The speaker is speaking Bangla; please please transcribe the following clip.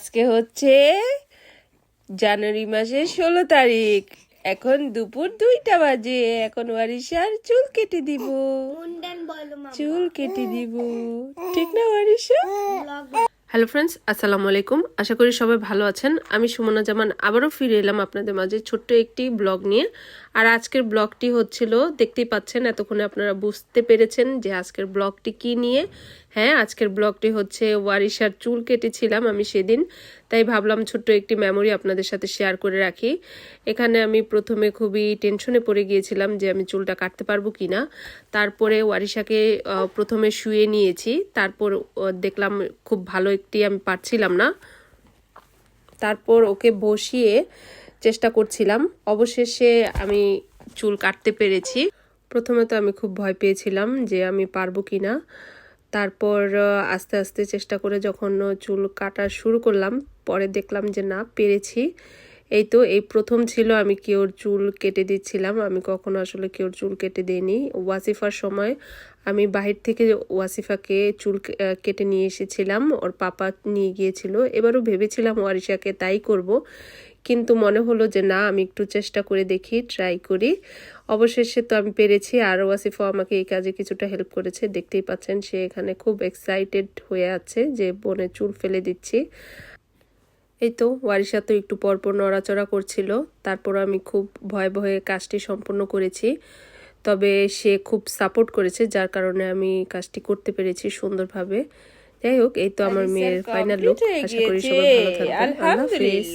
আজকে হচ্ছে জানুয়ারি মাসের 16 তারিখ। এখন দুপুর 2টা বাজে। এখন ওয়ারিশার চুল কেটে দিব। চুল কেটে দিব, ঠিক না ওয়ারিশা? হ্যালো ফ্রেন্ডস, আসসালামু আলাইকুম। আশা করি সবাই ভালো আছেন। আমি সুমনা জামান আবারও ফিরে এলাম আপনাদের মাঝে ছোট্ট একটি ব্লগ নিয়ে। আর আজকের ব্লগটি হচ্ছিল, দেখতেই পাচ্ছেন, এতক্ষণে আপনারা বুঝতে পেরেছেন যে আজকের ব্লগটি কি নিয়ে। হ্যাঁ, আজকের ব্লগটি হচ্ছে ওয়ারিশার চুল কেটেছিলাম আমি সেদিন, তাই ভাবলাম ছোট্ট একটি মেমোরি আপনাদের সাথে শেয়ার করে রাখি। এখানে আমি প্রথমে খুবই টেনশনে পড়ে গিয়েছিলাম যে আমি চুলটা কাটতে পারবো কিনা। তারপরে ওয়ারিশাকে প্রথমে শুয়ে নিয়েছি, তারপর দেখলাম খুব ভালো একটি আমি পারছিলাম না, তারপর ওকে বসিয়ে চেষ্টা করছিলাম। অবশেষে আমি চুল কাটতে পেরেছি। প্রথমে তো আমি খুব ভয় পেয়েছিলাম যে আমি পারবো কিনা। তারপর আস্তে আস্তে চেষ্টা করে যখন চুল কাটা শুরু করলাম, পরে দেখলাম যে না, পেরেছি। এই তো এই প্রথম ছিল আমি কেউর চুল কেটে দিচ্ছিলাম। আমি কখনো আসলে কেউর চুল কেটে দিইনি। ওয়াসিফার সময় আমি বাহির থেকে ওয়াসিফাকে চুল কেটে নিয়ে এসেছিলাম, ওর পাপা নিয়ে গিয়েছিল। এবারও ভেবেছিলাম ওয়ারিশাকে তাই করব, কিন্তু মনে হলো যে না, আমি একটু চেষ্টা করে দেখি, ট্রাই করি। অবশেষে তো আমি পেরেছি। আর ওয়াসিফা আমাকে এই কাজে কিছুটা হেল্প করেছে। দেখতেই পাচ্ছেন সে এখানে খুব এক্সাইটেড হয়ে আছে যে বোনের চুল ফেলে দিচ্ছি। এই তো ওয়ারিশা তো একটু পরপর নড়াচড়া করছিল। তারপর আমি খুব ভয়ে ভয়ে কাজটি সম্পন্ন করেছি। তবে সে খুব সাপোর্ট করেছে, যার কারণে আমি কাজটি করতে পেরেছি সুন্দরভাবে। যাই হোক, এই তো আমার মেয়ের ফাইনাল লুক। আশা করি সবাই ভালো থাকবেন। আল্লাহ হাফেজ।